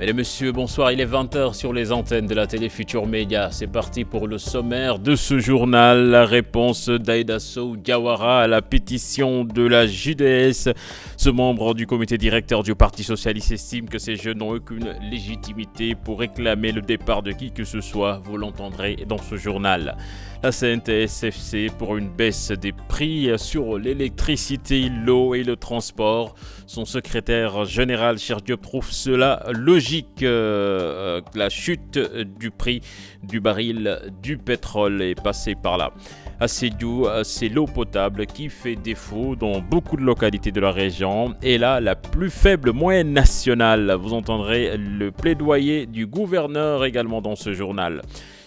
Mesdames et messieurs, bonsoir, il est 20h sur les antennes de la télé Futur Média. C'est parti pour le sommaire de ce journal. La réponse d'Aïda Sow Diawara à la pétition de la JDS. Ce membre du comité directeur du Parti Socialiste estime que ces jeunes n'ont aucune légitimité pour réclamer le départ de qui que ce soit. Vous l'entendrez dans ce journal. La CNTS-FC pour une baisse des prix sur l'électricité, l'eau et le transport. Son secrétaire général, Cheikh Diop, trouve cela logique. La chute du prix du baril du pétrole est passée par là. À Sédhiou, c'est l'eau potable qui fait défaut dans beaucoup de localités de la région. Et là, la plus faible moyenne nationale. Vous entendrez le plaidoyer du gouverneur également dans ce journal.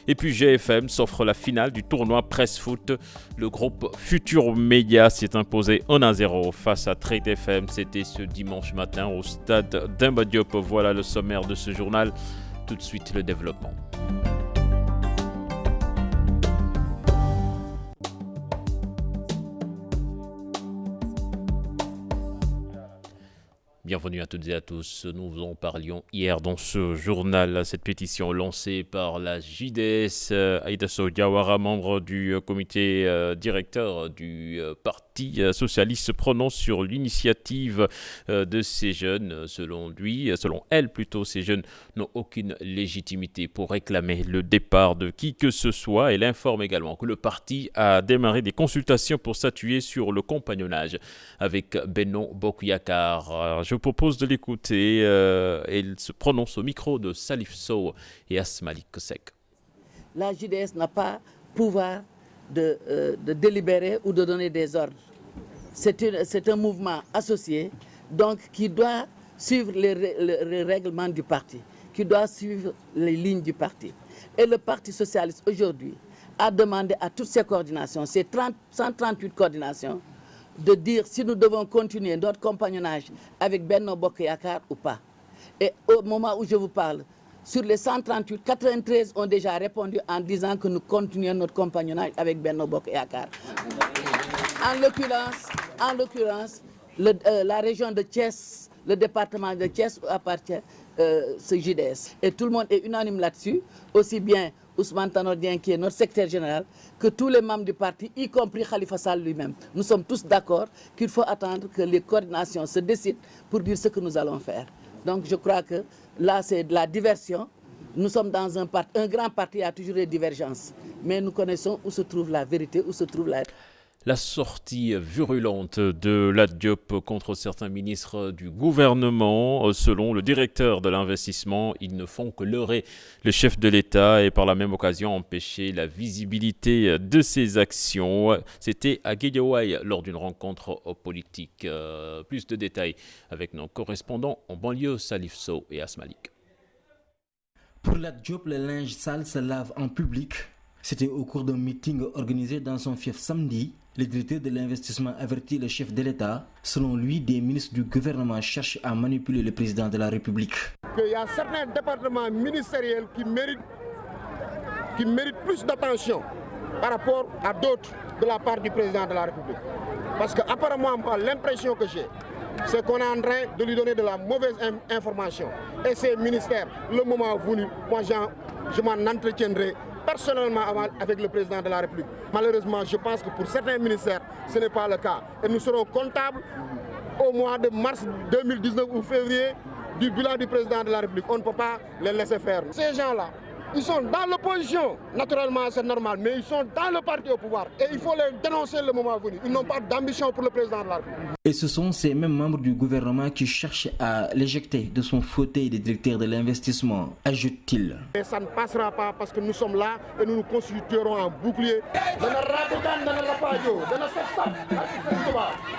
Et puis GFM s'offre la finale du tournoi Presse Foot. Le groupe Futur Média s'est imposé 1-0 face à Trade FM. C'était ce dimanche matin au stade Demba Diop. Voilà le sommaire de ce journal. Tout de suite le développement. Bienvenue à toutes et à tous. Nous en parlions hier dans ce journal. Cette pétition lancée par la JDS, Aïda Sow Diawara, membre du comité directeur du Parti Socialiste, se prononce sur l'initiative de ces jeunes. Selon elle plutôt, ces jeunes n'ont aucune légitimité pour réclamer le départ de qui que ce soit. Elle informe également que le parti a démarré des consultations pour statuer sur le compagnonnage avec Benno Bokk Yakaar. Je vous propose de l'écouter. Il se prononce au micro de Salif Sow et Asmalik Kosek. La JDS n'a pas pouvoir de délibérer ou de donner des ordres. C'est un mouvement associé, donc qui doit suivre les règlements du parti, qui doit suivre les lignes du parti. Et le Parti Socialiste aujourd'hui a demandé à toutes ces coordinations, ces 138 coordinations, de dire si nous devons continuer notre compagnonnage avec Benno Bokk Yakaar ou pas. Et au moment où je vous parle, sur les 138, 93 ont déjà répondu en disant que nous continuons notre compagnonnage avec Benno Bokk Yakaar. En l'occurrence, la région de Thiès, le département de Thiès appartient ce JDS. Et tout le monde est unanime là-dessus, aussi bien Ousmane Tanor Dieng, qui est notre secrétaire général, que tous les membres du parti, y compris Khalifa Sall lui-même. Nous sommes tous d'accord qu'il faut attendre que les coordinations se décident pour dire ce que nous allons faire. Donc je crois que là, c'est de la diversion. Nous sommes dans un grand parti, il y a toujours des divergences. Mais nous connaissons où se trouve la vérité, où se trouve la... La sortie virulente de Lat Diop contre certains ministres du gouvernement. Selon le directeur de l'investissement, ils ne font que leurrer le chef de l'État et par la même occasion empêcher la visibilité de ses actions. C'était à Guédiawaye lors d'une rencontre politique. Plus de détails avec nos correspondants en banlieue, Salif Sow et Asmalik. Pour Lat Diop, le linge sale se lave en public. C'était au cours d'un meeting organisé dans son fief samedi. Le directeur de l'investissement avertit le chef de l'État. Selon lui, des ministres du gouvernement cherchent à manipuler le président de la République. Il y a certains départements ministériels qui méritent plus d'attention par rapport à d'autres de la part du président de la République. Parce qu'apparemment, l'impression que j'ai, c'est qu'on est en train de lui donner de la mauvaise information. Et ces ministères, le moment venu, moi je m'en entretiendrai personnellement avec le président de la République. Malheureusement, je pense que pour certains ministères, ce n'est pas le cas. Et nous serons comptables au mois de mars 2019 ou février du bilan du président de la République. On ne peut pas les laisser faire. Ces gens-là, ils sont dans l'opposition. Naturellement, c'est normal, mais ils sont dans le parti au pouvoir. Et il faut les dénoncer le moment venu. Ils n'ont pas d'ambition pour le président de la République. Et ce sont ces mêmes membres du gouvernement qui cherchent à l'éjecter de son fauteuil de directeur de l'investissement, ajoute-t-il. Et ça ne passera pas parce que nous sommes là et nous nous constituerons en bouclier.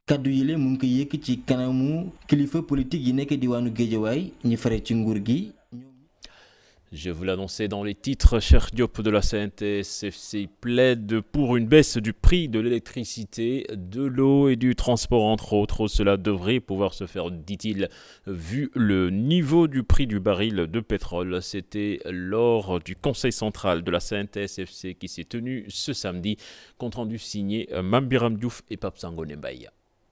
kaddu yile mu ngi ko yëkk ci kanamu kilifa politique yi nekk diwaanu Guédiawaye ñi fare ci nguur gi. Je vous l'annonçais dans les titres, Cheikh Diop de la CNTS-FC plaide pour une baisse du prix de l'électricité, de l'eau et du transport entre autres. Cela devrait pouvoir se faire, dit-il, vu le niveau du prix du baril de pétrole. C'était lors du conseil central de la CNTS-FC qui s'est tenu ce samedi, compte rendu signé Mambiram Diouf et Pape Sangone Mbaye.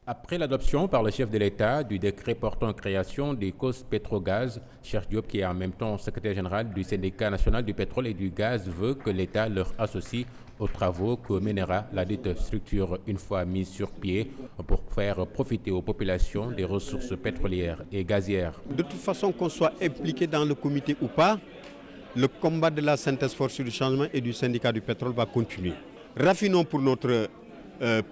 Après l'adoption par le chef de l'État du décret portant création des COS Pétrogaz, Cheikh Diop, qui est en même temps secrétaire général du syndicat national du pétrole et du gaz, veut que l'État leur associe aux travaux que mènera la dite structure une fois mise sur pied pour faire profiter aux populations des ressources pétrolières et gazières. De toute façon, qu'on soit impliqué dans le comité ou pas, le combat de la synthèse force du changement et du syndicat du pétrole va continuer. Raffinons pour notre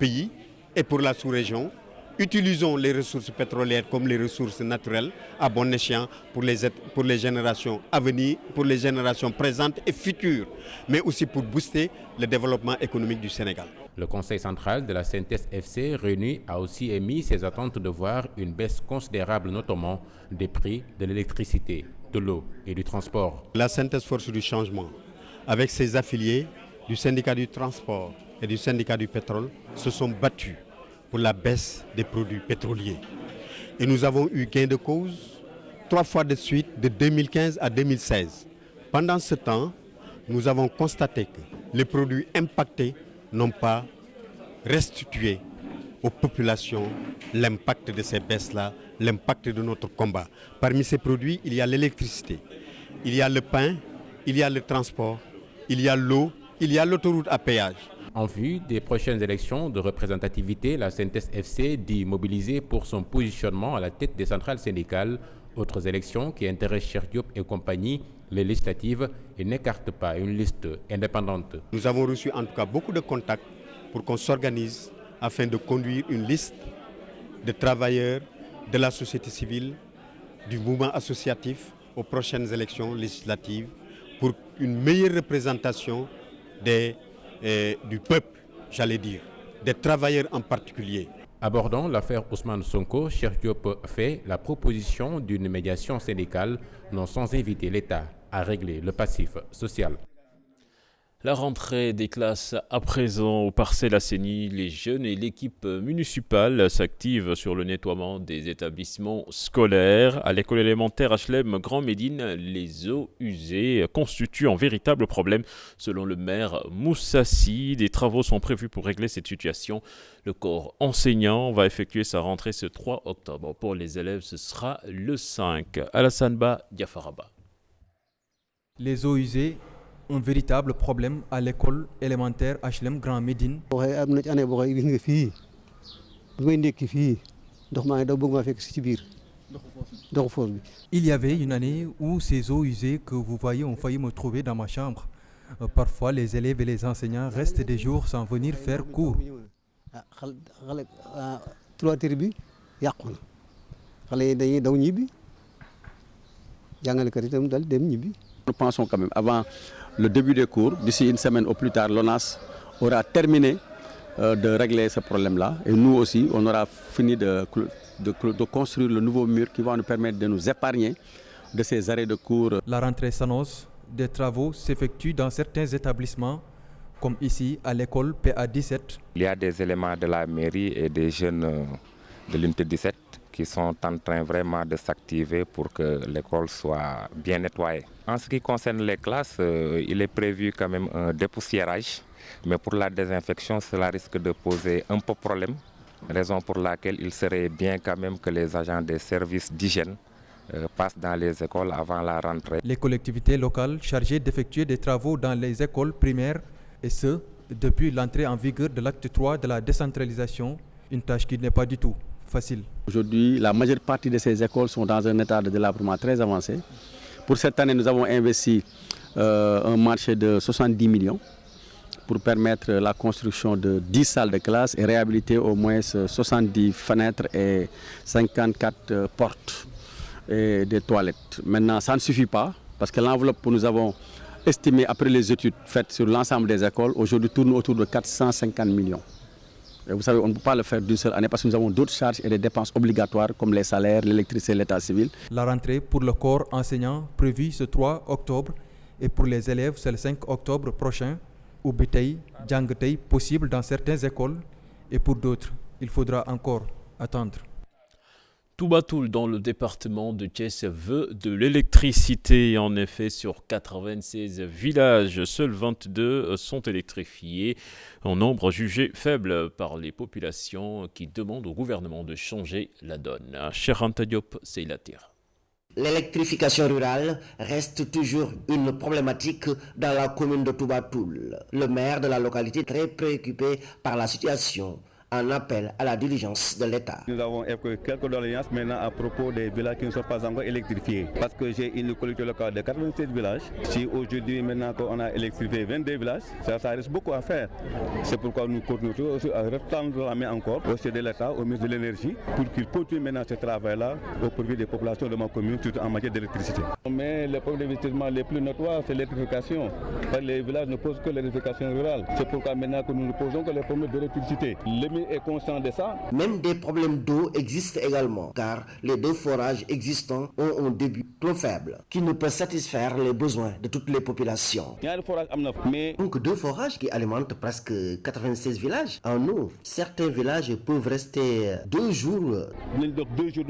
pays et pour la sous-région. Utilisons les ressources pétrolières comme les ressources naturelles à bon escient pour les générations à venir, pour les générations présentes et futures, mais aussi pour booster le développement économique du Sénégal. Le Conseil central de la Synthèse FC réuni a aussi émis ses attentes de voir une baisse considérable, notamment des prix de l'électricité, de l'eau et du transport. La Synthèse force du changement, avec ses affiliés du syndicat du transport et du syndicat du pétrole, se sont battus pour la baisse des produits pétroliers. Et nous avons eu gain de cause 3 fois de suite de 2015 à 2016. Pendant ce temps, nous avons constaté que les produits impactés n'ont pas restitué aux populations l'impact de ces baisses-là, l'impact de notre combat. Parmi ces produits, il y a l'électricité, il y a le pain, il y a le transport, il y a l'eau, il y a l'autoroute à péage. En vue des prochaines élections de représentativité, la Synthèse FC dit mobiliser pour son positionnement à la tête des centrales syndicales. Autres élections qui intéressent Cheikh Diop et compagnie, les législatives, et n'écartent pas une liste indépendante. Nous avons reçu en tout cas beaucoup de contacts pour qu'on s'organise afin de conduire une liste de travailleurs de la société civile, du mouvement associatif aux prochaines élections législatives pour une meilleure représentation du peuple, j'allais dire, des travailleurs en particulier. Abordant l'affaire Ousmane Sonko, Cheikh Diop fait la proposition d'une médiation syndicale, non sans inviter l'État à régler le passif social. La rentrée des classes à présent au Parcelles Assainies, les jeunes et l'équipe municipale s'activent sur le nettoiement des établissements scolaires. À l'école élémentaire HLM Grand Médine, les eaux usées constituent un véritable problème. Selon le maire Moussassi, des travaux sont prévus pour régler cette situation. Le corps enseignant va effectuer sa rentrée ce 3 octobre. Pour les élèves, ce sera le 5. Alassane Ba, Diafaraba. Les eaux usées, un véritable problème à l'école élémentaire HLM Grand Médine. Il y avait une année où ces eaux usées que vous voyez ont failli me trouver dans ma chambre. Parfois, les élèves et les enseignants restent des jours sans venir faire cours. Nous pensons quand même, avant le début des cours, d'ici une semaine au plus tard, l'ONAS aura terminé de régler ce problème-là. Et nous aussi, on aura fini de construire le nouveau mur qui va nous permettre de nous épargner de ces arrêts de cours. La rentrée s'annonce. Des travaux s'effectuent dans certains établissements, comme ici à l'école PA17. Il y a des éléments de la mairie et des jeunes de l'unité 17 qui sont en train vraiment de s'activer pour que l'école soit bien nettoyée. En ce qui concerne les classes, il est prévu quand même un dépoussiérage, mais pour la désinfection, cela risque de poser un peu problème, raison pour laquelle il serait bien quand même que les agents des services d'hygiène passent dans les écoles avant la rentrée. Les collectivités locales chargées d'effectuer des travaux dans les écoles primaires, et ce, depuis l'entrée en vigueur de l'acte 3 de la décentralisation, une tâche qui n'est pas du tout facile. Aujourd'hui, la majeure partie de ces écoles sont dans un état de délabrement très avancé. Pour cette année, nous avons investi un marché de 70 millions pour permettre la construction de 10 salles de classe et réhabiliter au moins 70 fenêtres et 54 portes et des toilettes. Maintenant, ça ne suffit pas parce que l'enveloppe que nous avons estimée après les études faites sur l'ensemble des écoles aujourd'hui tourne autour de 450 millions. Et vous savez, on ne peut pas le faire d'une seule année parce que nous avons d'autres charges et des dépenses obligatoires comme les salaires, l'électricité et l'état civil. La rentrée pour le corps enseignant prévue ce 3 octobre et pour les élèves c'est le 5 octobre prochain. Ubitei, Djangetei possible dans certaines écoles et pour d'autres, il faudra encore attendre. Toubatoul, dans le département de Thiès, veut de l'électricité. En effet, sur 96 villages, seuls 22 sont électrifiés, un nombre jugé faible par les populations qui demandent au gouvernement de changer la donne. Cheikh Anta Diop, c'est la tire. L'électrification rurale reste toujours une problématique dans la commune de Toubatoul. Le maire de la localité est très préoccupé par la situation. Un appel à la diligence de l'État. Nous avons quelques doléances maintenant à propos des villages qui ne sont pas encore électrifiés. Parce que j'ai une collectivité locale de 87 villages. Si aujourd'hui, maintenant qu'on a électrifié 22 villages, ça reste beaucoup à faire. C'est pourquoi nous continuons à retendre la main encore au chef de l'État, au ministre de l'Énergie, pour qu'il continue maintenant ce travail-là au profit des populations de ma commune, surtout en matière d'électricité. Mais le problème d'investissement les plus notoires, c'est l'électrification. Les villages ne posent que l'électrification rurale. C'est pourquoi maintenant que nous ne posons que les problèmes d'électricité. Est conscient de ça. Même des problèmes d'eau existent également, car les 2 forages existants ont un débit trop faible, qui ne peut satisfaire les besoins de toutes les populations. Il y a donc 2 forages qui alimentent presque 96 villages en eau. Certains villages peuvent rester 2 jours. 2 jours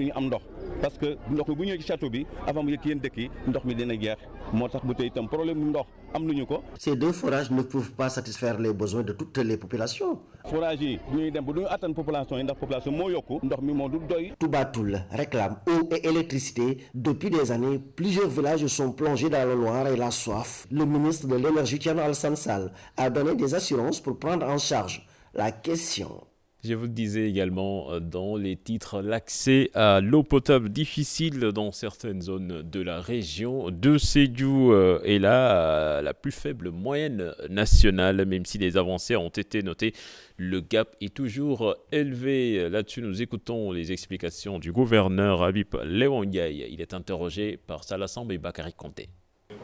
parce que ndox mi bu ñëw ci château bi avant mu yëg yéen dëkk yi ndox mi dina jeex moo tax bu tey itam problème mu ndox am nañu ko. Ces 2 forages ne peuvent pas satisfaire les besoins de toutes les populations. Forage yi ñuy dem bu duñu atteindre population yi ndax population moo yokku ndox mi moo du doy. Toubatoul réclame eau et électricité. Depuis des années, plusieurs villages sont plongés dans le noir et la soif. Le ministre de l'Énergie, Thierno Alassane Sall, a donné des assurances pour prendre en charge la question. Je vous le disais également dans les titres, l'accès à l'eau potable difficile dans certaines zones de la région de Sédhiou est là la plus faible moyenne nationale, même si des avancées ont été notées. Le gap est toujours élevé. Là-dessus, nous écoutons les explications du gouverneur Habib Léon Ndiaye. Il est interrogé par Salah Samb et Bakary Konté.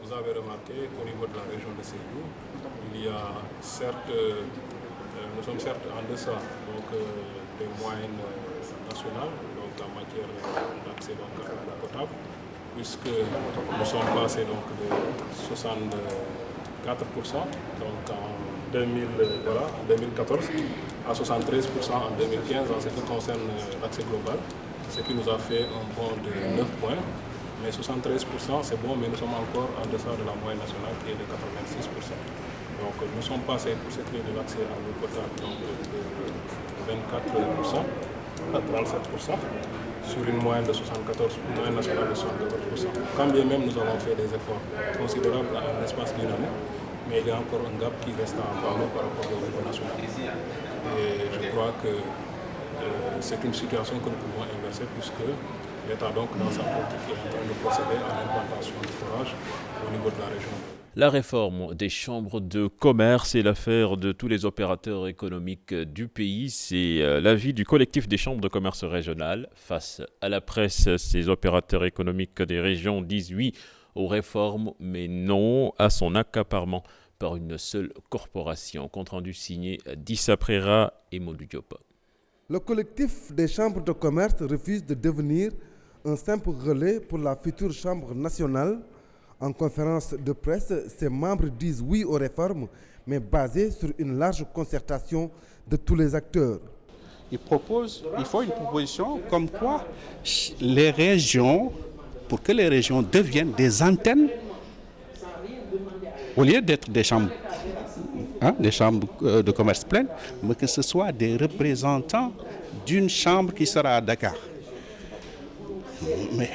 Vous avez remarqué qu'au niveau de la région de Sédhiou, il y a certes... nous sommes certes en deçà des moyennes nationales donc en matière d'accès à l'eau potable, puisque nous sommes passés de 64% donc en 2014 à 73% en 2015 en ce qui concerne l'accès global, ce qui nous a fait un bond de 9 points. Mais 73% c'est bon, mais nous sommes encore en deçà de la moyenne nationale qui est de 86%. Donc nous sommes passés pour ce qui est de l'accès à l'eau potable donc, de 24% à 37% sur une moyenne de 74%, une moyenne nationale de 74%. Quand bien même nous avons fait des efforts considérables en l'espace d'une année, mais il y a encore un gap qui reste à parler par rapport au niveau national. Et je crois que c'est une situation que nous pouvons inverser puisque l'État donc dans sa politique est en train de procéder à l'implantation du forage au niveau de la région. La réforme des chambres de commerce est l'affaire de tous les opérateurs économiques du pays. C'est l'avis du collectif des chambres de commerce régionales. Face à la presse, ces opérateurs économiques des régions disent oui aux réformes, mais non à son accaparement par une seule corporation. Compte rendu signé Dissa Prera et Modou Diop. Le collectif des chambres de commerce refuse de devenir un simple relais pour la future chambre nationale. En conférence de presse, ses membres disent oui aux réformes, mais basées sur une large concertation de tous les acteurs. Il faut une proposition comme quoi les régions, pour que les régions deviennent des antennes, au lieu d'être des chambres de commerce pleines, mais que ce soit des représentants d'une chambre qui sera à Dakar. Mais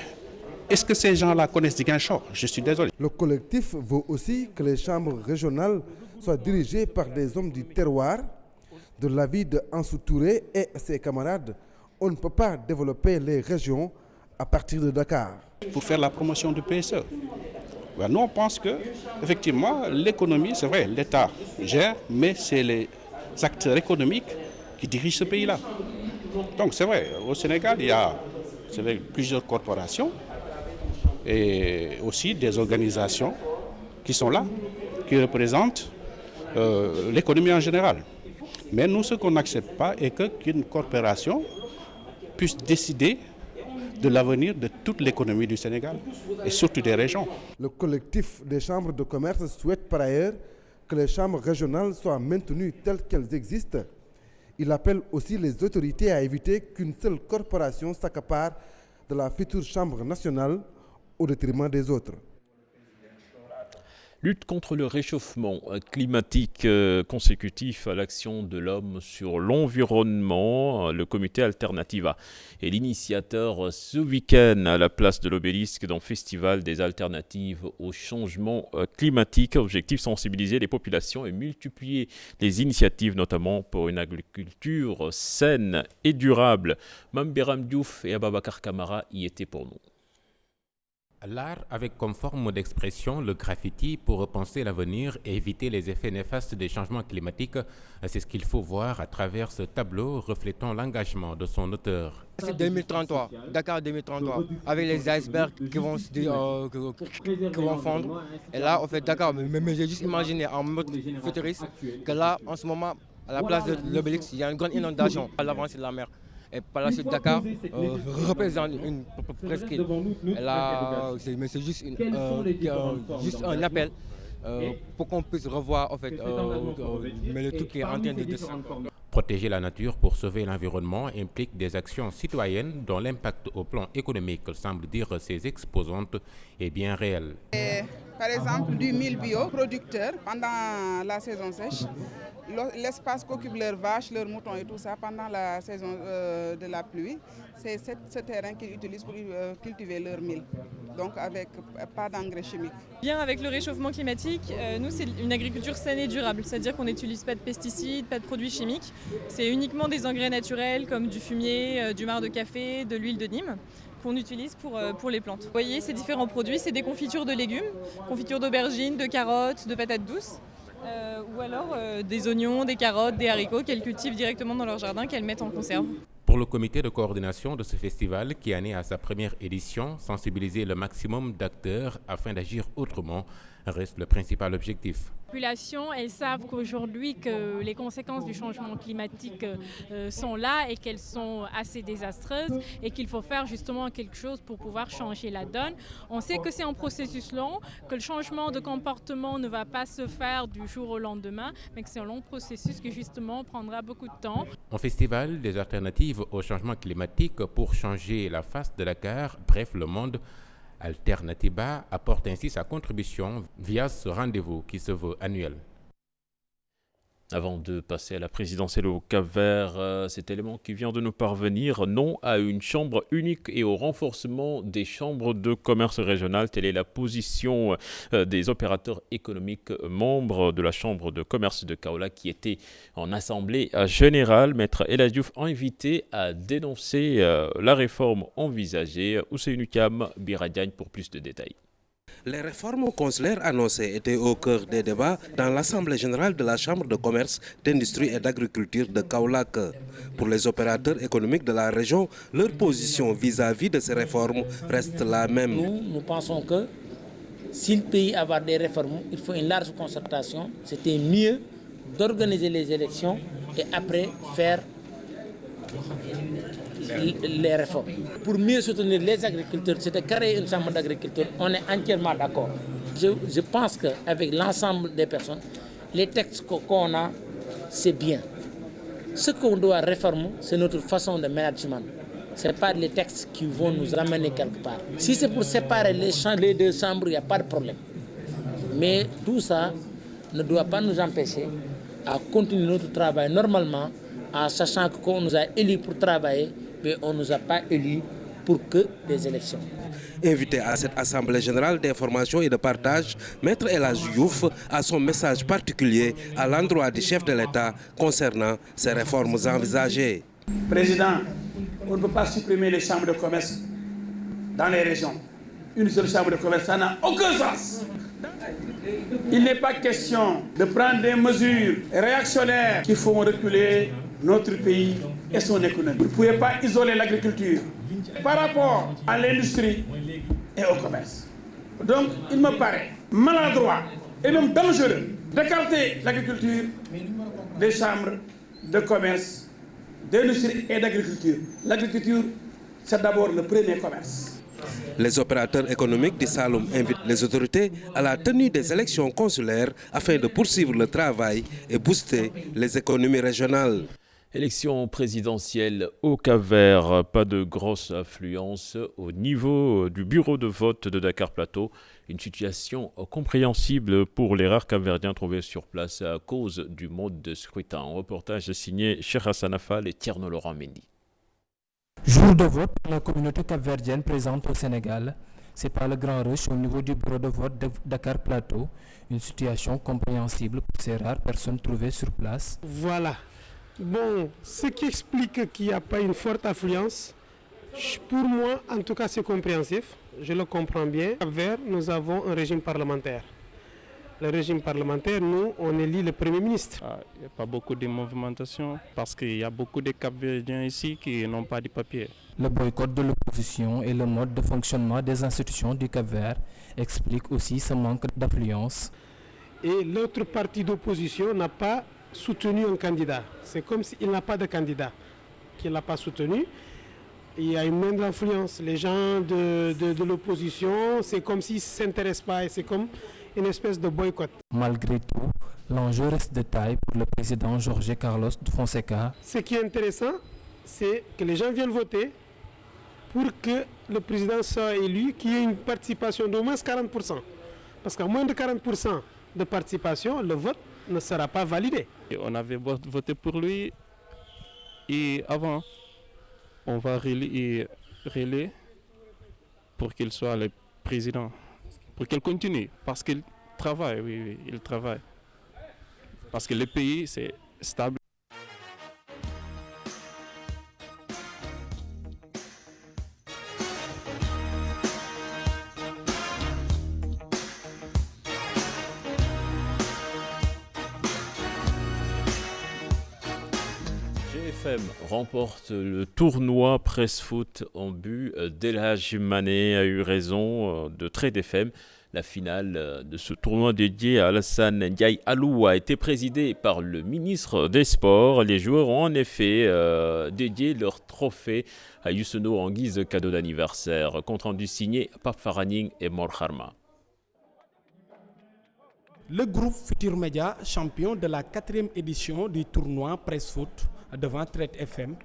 est-ce que ces gens-là connaissent Ziguinchor? Je suis désolé. Le collectif veut aussi que les chambres régionales soient dirigées par des hommes du terroir. De l'avis de Ansou Touré et ses camarades, on ne peut pas développer les régions à partir de Dakar. Pour faire la promotion du PSE. Nous, on pense que, effectivement, l'économie, c'est vrai, l'État gère, mais c'est les acteurs économiques qui dirigent ce pays-là. Donc, c'est vrai, au Sénégal, il y a plusieurs corporations et aussi des organisations qui sont là, qui représentent l'économie en général. Mais nous, ce qu'on n'accepte pas est qu'une corporation puisse décider de l'avenir de toute l'économie du Sénégal et surtout des régions. Le collectif des chambres de commerce souhaite par ailleurs que les chambres régionales soient maintenues telles qu'elles existent. Il appelle aussi les autorités à éviter qu'une seule corporation s'accapare de la future Chambre nationale au détriment des autres. Lutte contre le réchauffement climatique consécutif à l'action de l'homme sur l'environnement, le comité Alternativa est l'initiateur ce week-end à la place de l'Obélisque d'un festival des alternatives au changement climatique. Objectif, sensibiliser les populations et multiplier les initiatives, notamment pour une agriculture saine et durable. Mambiram Diouf et Ababakar Kamara y étaient pour nous. L'art avec comme forme d'expression le graffiti pour repenser l'avenir et éviter les effets néfastes des changements climatiques. C'est ce qu'il faut voir à travers ce tableau reflétant l'engagement de son auteur. C'est 2033, Dakar 2033, avec les icebergs qui vont fondre. Et là, on fait Dakar, mais j'ai juste imaginé en mode futuriste que là, en ce moment, à la place de l'Obélisque, il y a une grande inondation à l'avancée de la mer. Et par la suite, Dakar représente une presqu'île. Et là, c'est juste un appel pour qu'on puisse revoir en fait, mais le tout qui est en train de descendre. Protéger la nature pour sauver l'environnement implique des actions citoyennes dont l'impact au plan économique, semble dire ses exposantes, est bien réel. Par exemple, du mil bio producteur pendant la saison sèche, l'espace qu'occupent leurs vaches, leurs moutons et tout ça pendant la saison de la pluie, c'est ce terrain qu'ils utilisent pour cultiver leur mil, donc avec pas d'engrais chimiques. Bien, avec le réchauffement climatique, nous c'est une agriculture saine et durable, c'est-à-dire qu'on n'utilise pas de pesticides, pas de produits chimiques, c'est uniquement des engrais naturels comme du fumier, du marc de café, de l'huile de Nîmes qu'on utilise pour les plantes. Vous voyez, ces différents produits, c'est des confitures de légumes, confitures d'aubergines, de carottes, de patates douces, ou alors des oignons, des carottes, des haricots qu'elles cultivent directement dans leur jardin, qu'elles mettent en conserve. Pour le comité de coordination de ce festival, qui en est à sa première édition, sensibiliser le maximum d'acteurs afin d'agir autrement reste le principal objectif. Les populations, elles savent qu'aujourd'hui que les conséquences du changement climatique sont là et qu'elles sont assez désastreuses et qu'il faut faire justement quelque chose pour pouvoir changer la donne. On sait que c'est un processus long, que le changement de comportement ne va pas se faire du jour au lendemain, mais que c'est un long processus qui justement prendra beaucoup de temps. Un festival des alternatives au changement climatique pour changer la face de Dakar, bref le monde. Alternativa apporte ainsi sa contribution via ce rendez-vous qui se veut annuel. Avant de passer à la présidentielle au Cap-Vert, cet élément qui vient de nous parvenir, non à une chambre unique et au renforcement des chambres de commerce régionales. Telle est la position des opérateurs économiques membres de la chambre de commerce de Kaolack qui était en assemblée générale. Maître El Hadji Diouf a invité à dénoncer la réforme envisagée. Ousseynou Kam, Biradiagne pour plus de détails. Les réformes consulaires annoncées étaient au cœur des débats dans l'Assemblée générale de la Chambre de commerce, d'industrie et d'agriculture de Kaolack. Pour les opérateurs économiques de la région, leur position vis-à-vis de ces réformes reste la même. Nous pensons que si le pays a avoir des réformes, il faut une large concertation. C'était mieux d'organiser les élections et après faire les réformes. Pour mieux soutenir les agriculteurs, c'est de créer une chambre d'agriculture. On est entièrement d'accord. Je pense qu'avec l'ensemble des personnes, les textes qu'on a, c'est bien. Ce qu'on doit réformer, c'est notre façon de management. Ce n'est pas les textes qui vont nous amener quelque part. Si c'est pour séparer les deux chambres, il n'y a pas de problème. Mais tout ça ne doit pas nous empêcher à continuer notre travail normalement, en sachant qu'on nous a élus pour travailler, mais on ne nous a pas élus pour que des élections. Invité à cette Assemblée générale d'information et de partage, Maître El Hadji Diouf a son message particulier à l'endroit du chef de l'État concernant ces réformes envisagées. Président, on ne peut pas supprimer les chambres de commerce dans les régions. Une seule chambre de commerce, ça n'a aucun sens. Il n'est pas question de prendre des mesures réactionnaires qui font reculer notre pays et son économie. Vous ne pouvez pas isoler l'agriculture par rapport à l'industrie et au commerce. Donc, il me paraît maladroit et même dangereux d'écarter l'agriculture des chambres de commerce, d'industrie et d'agriculture. L'agriculture, c'est d'abord le premier commerce. Les opérateurs économiques du Saloum invitent les autorités à la tenue des élections consulaires afin de poursuivre le travail et booster les économies régionales. Élection présidentielle au Cap-Vert, pas de grosse affluence au niveau du bureau de vote de Dakar Plateau. Une situation compréhensible pour les rares Cap-Verdiens trouvés sur place à cause du mode de scrutin. Un reportage signé Cheikh Hassan Affal et Tierno Laurent Mendy. Jour de vote pour la communauté capverdienne présente au Sénégal. C'est pas le grand rush au niveau du bureau de vote de Dakar Plateau. Une situation compréhensible pour ces rares personnes trouvées sur place. Voilà. Bon, ce qui explique qu'il n'y a pas une forte affluence, pour moi, en tout cas, c'est compréhensif. Je le comprends bien. À Cap-Vert, nous avons un régime parlementaire. Le régime parlementaire, nous, on élit le Premier ministre. Il n'y a pas beaucoup de movimentation parce qu'il y a beaucoup de Cap-Verdiens ici qui n'ont pas de papier. Le boycott de l'opposition et le mode de fonctionnement des institutions du Cap-Vert expliquent aussi ce manque d'affluence. Et l'autre parti d'opposition n'a pas soutenu un candidat. C'est comme s'il n'a pas de candidat qu'il n'a pas soutenu. Il y a une moindre influence. Les gens de l'opposition, c'est comme s'ils ne s'intéressent pas et c'est comme une espèce de boycott. Malgré tout, l'enjeu reste de taille pour le président Jorge Carlos Fonseca. Ce qui est intéressant, c'est que les gens viennent voter pour que le président soit élu, qu'il y ait une participation d'au moins 40%. Parce qu'à moins de 40% de participation, le vote ne sera pas validé. Et on avait voté pour lui et avant, on va relayer pour qu'il soit le président, pour qu'il continue, parce qu'il travaille, oui, il travaille. Parce que le pays, c'est stable. GFM remporte le tournoi Presse Foot en but. Delhaj Mané a eu raison de Trade FM. La finale de ce tournoi dédié à Alassane Ndiaye Alou a été présidée par le ministre des Sports. Les joueurs ont en effet dédié leur trophée à Youssounou en guise de cadeau d'anniversaire. Compte rendu signé Pape Faraning et Mor Kharma. Le groupe Futur Média, champion de la 4e édition du tournoi Presse Foot devant Trade FM,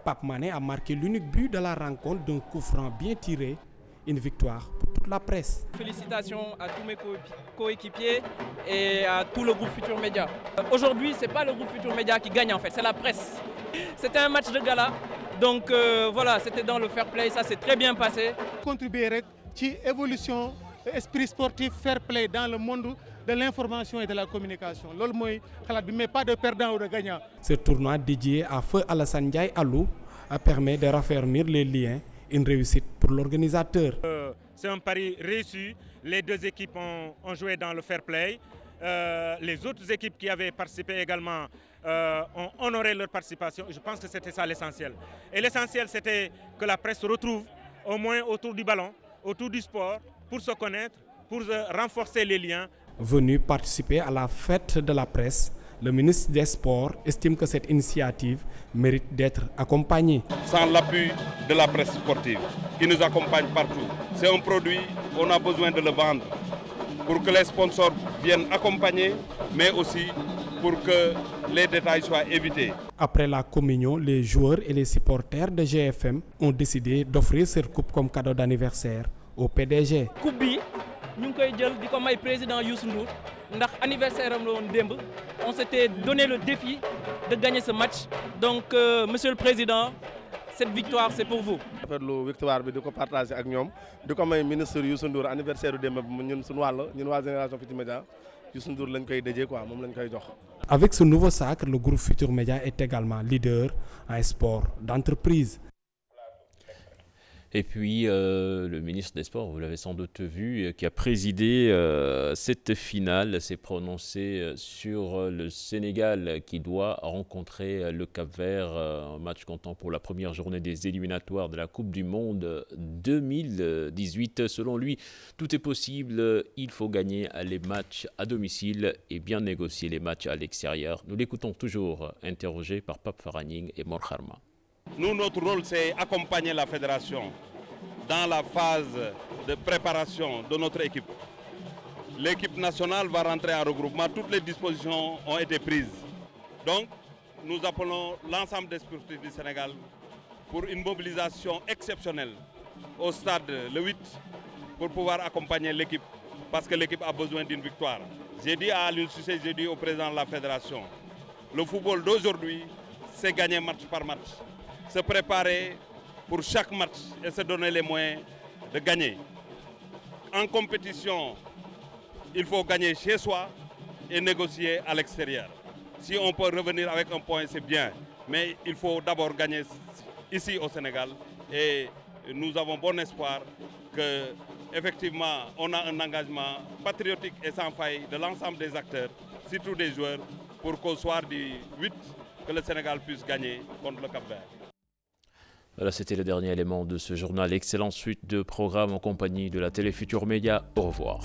Pape Mané a marqué l'unique but de la rencontre d'un coup franc bien tiré. Une victoire pour toute la presse. Félicitations à tous mes coéquipiers et à tout le groupe Futur Média. Aujourd'hui, ce n'est pas le groupe Futur Média qui gagne en fait, c'est la presse. C'était un match de gala, donc voilà, c'était dans le fair play, ça s'est très bien passé. Contribuer à l'évolution, esprit sportif, fair play dans le monde de l'information et de la communication. Mais pas de perdant ou de gagnant. Ce tournoi dédié à Feu Alassane Ndiaye Alou permet de raffermir les liens. Une réussite pour l'organisateur. C'est un pari réussi. Les deux équipes ont joué dans le fair play. Les autres équipes qui avaient participé également ont honoré leur participation. Je pense que c'était ça l'essentiel. Et l'essentiel, c'était que la presse se retrouve au moins autour du ballon, autour du sport, pour se connaître, pour renforcer les liens. Venu participer à la fête de la presse, le ministre des Sports estime que cette initiative mérite d'être accompagnée. Sans l'appui de la presse sportive qui nous accompagne partout, c'est un produit, on a besoin de le vendre pour que les sponsors viennent accompagner, mais aussi pour que les détails soient évités. Après la communion, les joueurs et les supporters de GFM ont décidé d'offrir cette coupe comme cadeau d'anniversaire au PDG. Coupe bi, ñu koy jël di ko may président Youssou Ndour ndax anniversaire am la woon démb. On s'était donné le défi de gagner ce match. Donc, monsieur le président, cette victoire, c'est pour vous. La victoire bi di ko partager ak ñoom di ko may ministre Youssou Ndour anniversaire u démb ñun suñu wàll ñun waa Génération Futurs Médias Youssou Ndour lañ koy déjee quoi moom lañ koy jox. Avec ce nouveau sacre, le groupe Futur Média est également leader en sport d'entreprise. Et puis, le ministre des Sports, vous l'avez sans doute vu, qui a présidé cette finale, s'est prononcé sur le Sénégal qui doit rencontrer le Cap-Vert, un match comptant pour la première journée des éliminatoires de la Coupe du Monde 2018. Selon lui, tout est possible, il faut gagner les matchs à domicile et bien négocier les matchs à l'extérieur. Nous l'écoutons toujours interrogé par Pape Faraning et Mor Kharma. Nous, notre rôle, c'est accompagner la fédération dans la phase de préparation de notre équipe. L'équipe nationale va rentrer en regroupement, toutes les dispositions ont été prises. Donc, nous appelons l'ensemble des sportifs du Sénégal pour une mobilisation exceptionnelle au stade le 8 pour pouvoir accompagner l'équipe parce que l'équipe a besoin d'une victoire. J'ai dit à Aliou Cissé, j'ai dit au président de la fédération, le football d'aujourd'hui, c'est gagner match par match. Se préparer pour chaque match et se donner les moyens de gagner. En compétition, il faut gagner chez soi et négocier à l'extérieur. Si on peut revenir avec un point, c'est bien. Mais il faut d'abord gagner ici au Sénégal. Et nous avons bon espoir qu'effectivement, on a un engagement patriotique et sans faille de l'ensemble des acteurs, surtout des joueurs, pour qu'au soir du 8, que le Sénégal puisse gagner contre le Cap-Vert. Voilà, c'était le dernier élément de ce journal. Excellente suite de programmes en compagnie de la Télé Futurs Médias. Au revoir.